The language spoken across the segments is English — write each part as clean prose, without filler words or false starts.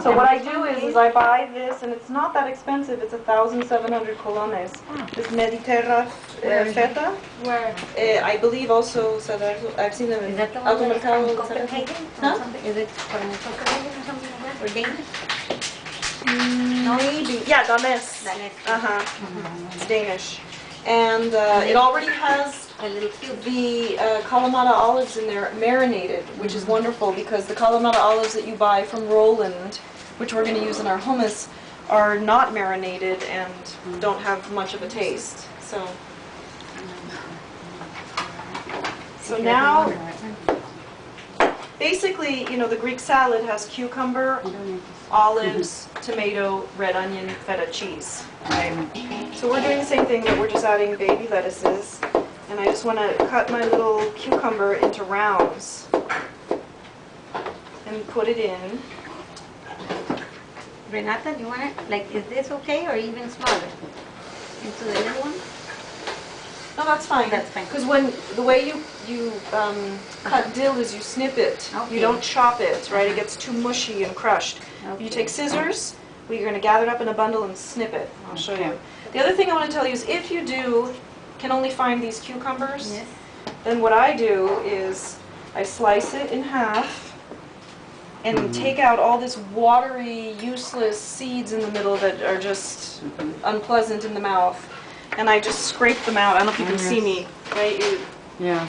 So what I do is I buy this, and it's not that expensive. It's 1,700 colones. This Mediterranean feta. Where? I believe also, I've seen them in Is that the one that's Automercado. from Copenhagen or something? Is it from Copenhagen or something like that? Or Danish? Maybe. Yeah, Danes. It's Danish. And it already has A little cube. the Kalamata olives in there marinated, which is wonderful because the Kalamata olives that you buy from Roland, which we're going to use in our hummus, are not marinated and don't have much of a taste. So now, basically, you know, the Greek salad has cucumber, olives, tomato, red onion, feta cheese. Right? So we're doing the same thing, but we're just adding baby lettuces. And I just want to cut my little cucumber into rounds and put it in. Renata, do you want it? Like, is this okay or even smaller? Into the little one? No, that's fine. That's fine. Because the way you cut dill is you snip it. Okay. You don't chop it, right? It gets too mushy and crushed. Okay. You take scissors, we're going to gather it up in a bundle and snip it. I'll show you. The other thing I want to tell you is if you can only find these cucumbers, Yes. then what I do is I slice it in half and take out all this watery, useless seeds in the middle that are just unpleasant in the mouth. And I just scrape them out. I don't know if you can see me, right? Yeah.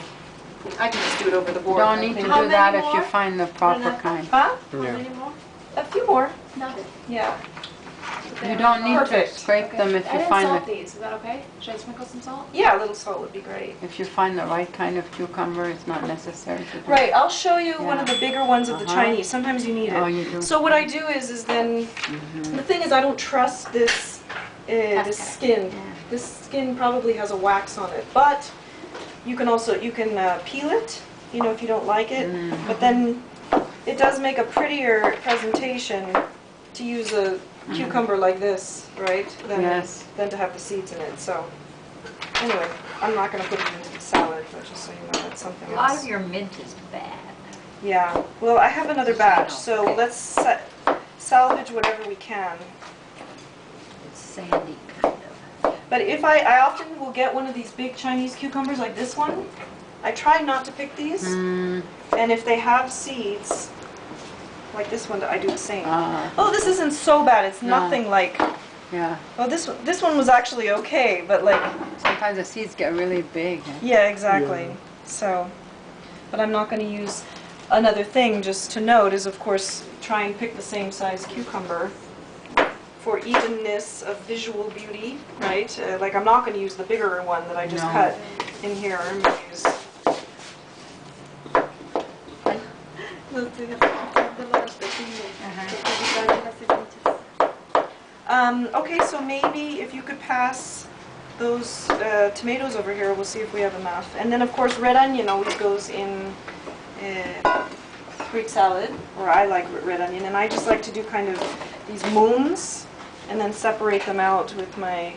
I can just do it over the board. You don't need to do that if you find the proper kind. Huh? Yeah. Any more? A few more. No. Yeah. You don't need Perfect. to scrape them if I you didn't find salt the these. Is that okay? Should I sprinkle some salt? Yeah, a little salt would be great. if you find the right kind of cucumber. It's not necessary to do. Right, I'll show you one of the bigger ones of the Uh-huh. Chinese. Sometimes you need it. Oh, you do. So what I do is then, the thing is I don't trust this skin. Yeah. This skin probably has a wax on it, but you can peel it, you know, if you don't like it, but then it does make a prettier presentation to use a cucumber like this, right, than to have the seeds in it. So anyway, I'm not going to put it into the salad, but just so you know, that's something A lot else. of your mint is bad. Yeah, well, I have another batch, so let's salvage whatever we can. It's sandy, kind of. But if I often will get one of these big Chinese cucumbers like this one. I try not to pick these, and if they have seeds, like this one, I do the same. Oh, this isn't so bad. It's nothing like. Yeah. Well, this one was actually okay, but like. Sometimes the seeds get really big. Eh? Yeah, exactly. Yeah. So, but I'm not going to use another thing just to note is, of course, try and pick the same size cucumber for evenness of visual beauty, right? Like I'm not going to use the bigger one that I just cut in here. I'm going to use. Okay, so maybe if you could pass those tomatoes over here, we'll see if we have enough. And then, of course, red onion always goes in Greek salad, or I like red onion, and I just like to do kind of these moons and then separate them out with my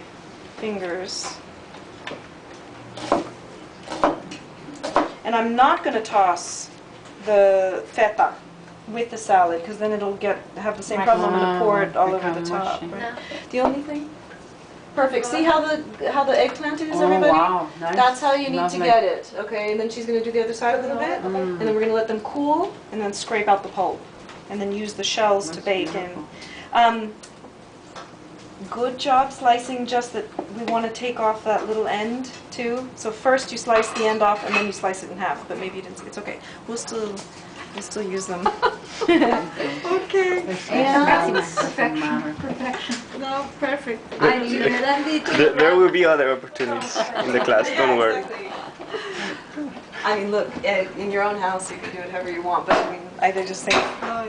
fingers. And I'm not going to toss the feta with the salad because then it'll have the same problem. I'm going to pour it all over the top. Right? The only thing? Perfect. See how the eggplant is, everybody? Wow, nice. That's how you need to Lovely. get it. Okay, and then she's going to do the other side a little bit, and then we're going to let them cool, and then scrape out the pulp, and then use the shells to bake in. Good job slicing, just that we want to take off that little end too. So first you slice the end off and then you slice it in half, but maybe it's okay. We'll still use them. Okay. And perfection. No, perfect. There will be other opportunities in the class, don't worry. Exactly. I mean, look, in your own house you can do it however you want, but I mean, I just think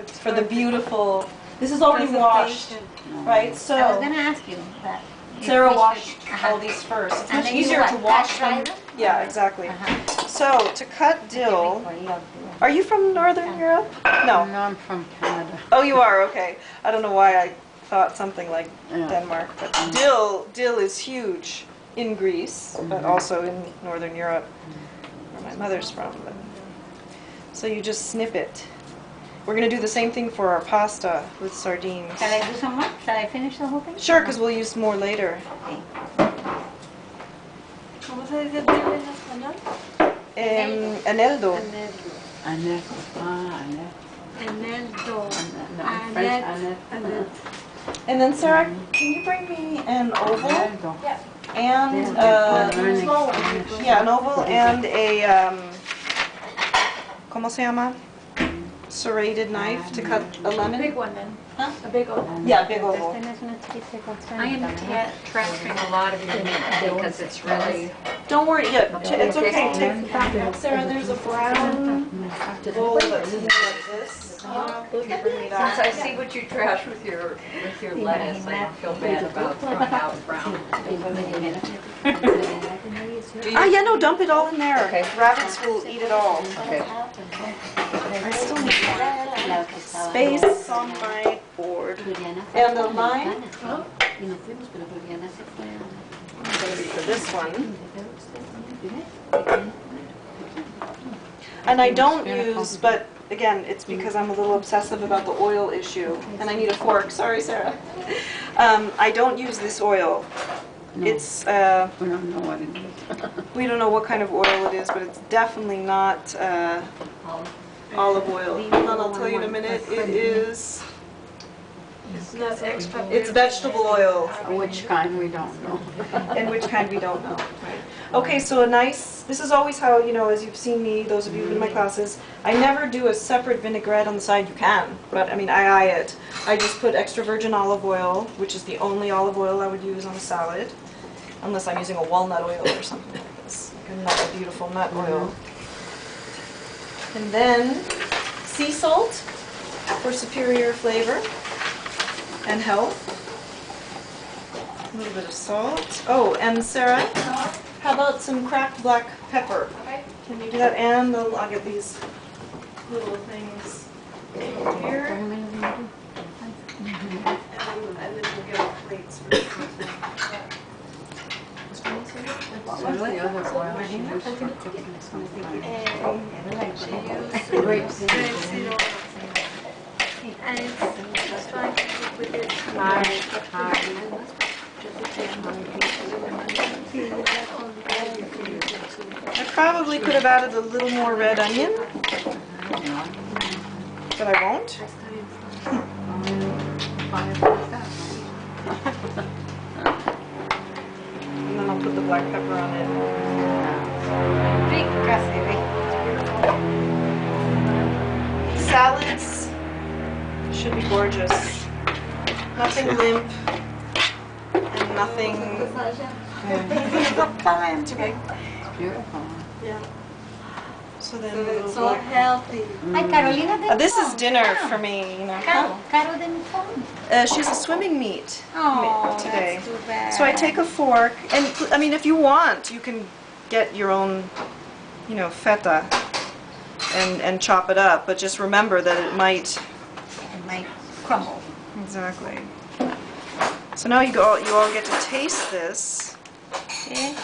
for the beautiful. This is already washed, right? So I was going to ask you that. Sarah washed all these first. It's And much then you easier to what, wash fry them. them? Yeah, exactly. So to cut dill, are you from Northern Europe? No. No, I'm from Canada. Oh, you are? Okay. I don't know why I thought something like Denmark, but dill is huge in Greece, but also in Northern Europe, where my mother's from. But, so you just snip it. we're gonna do the same thing for our pasta with sardines. Shall I do some more? Shall I finish the whole thing? Sure, because we'll use more later. Okay. ¿Cómo se dice tuna en español? Eneldo. Annette. Ah, Annette. Eneldo. No, French Annette. And then Sarah, can you bring me an oval Annette. and Small one. yeah, an oval and a ¿cómo se llama? Serrated knife to cut a A lemon. big one then. Huh? A big one. Yeah, big oval. Tienes una chiquita con I am transferring a lot of your mint because it's really, Don't worry, yeah, it's okay. Take Sarah. There's a brown bowl that's in there like this. You can bring me since I that. see what you trash with your lettuce, I don't feel bad about throwing out brown. Ah, yeah, no, dump it all in there. Okay. Rabbits will eat it all. Okay. I still need space on my board. And a line for this one. And I don't use, but again, it's because I'm a little obsessive about the oil issue, and I need a fork. Sorry, Sarah. I don't use this oil. No. It's, We don't know what it is. we don't know what kind of oil it is, but it's definitely not olive oil. Hold on, I'll tell you in a minute. It is, Not extra. it's vegetable oil. Which kind, we don't know. And which kind we don't know. Okay, so a nice, this is always how, you know, as you've seen me, those of you who've been in my classes, I never do a separate vinaigrette on the side. You can, but I mean, I eye it. I just put extra virgin olive oil, which is the only olive oil I would use on a salad, unless I'm using a walnut oil or something like this, like a beautiful nut oil. And then sea salt for superior flavor and health. A little bit of salt. Oh, and Sarah, how about some cracked black pepper? Okay. Can you do that? And I'll get these little things here. And then we'll get our plates for this whole thing. What was the other oil she used for cooking something? Grapes. And it's just trying to cook with it. I probably could have added a little more red onion, but I won't. And then I'll put the black pepper on it. Salads should be gorgeous. Nothing limp and nothing. Beautiful. Yeah. So then It's all healthy. Ay, Carolina de this is dinner for me, you know. Caro de mi phone. She's a swimming meet Oh, today. that's too bad. So I take a fork, and I mean, if you want, you can get your own, you know, feta and chop it up. But just remember that it might. It might crumble. Exactly. So now you all get to taste this. Yes.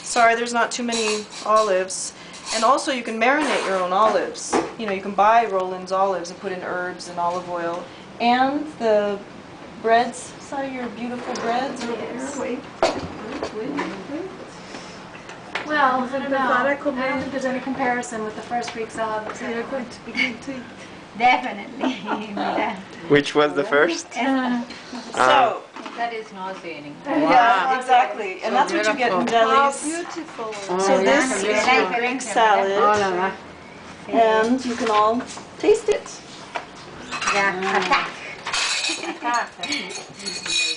Sorry, there's not too many olives. And also you can marinate your own olives. You know, you can buy Roland's olives and put in herbs and olive oil. And the breads, sorry, your beautiful breads. Well, I don't know. I don't think there's any comparison with the first Greek salad. Definitely. Mira. Which was the first? So, That is nauseating. yeah, exactly. And that's what you get in delis. Beautiful. So this is your Greek salad, and you can all taste it. Yeah, attack.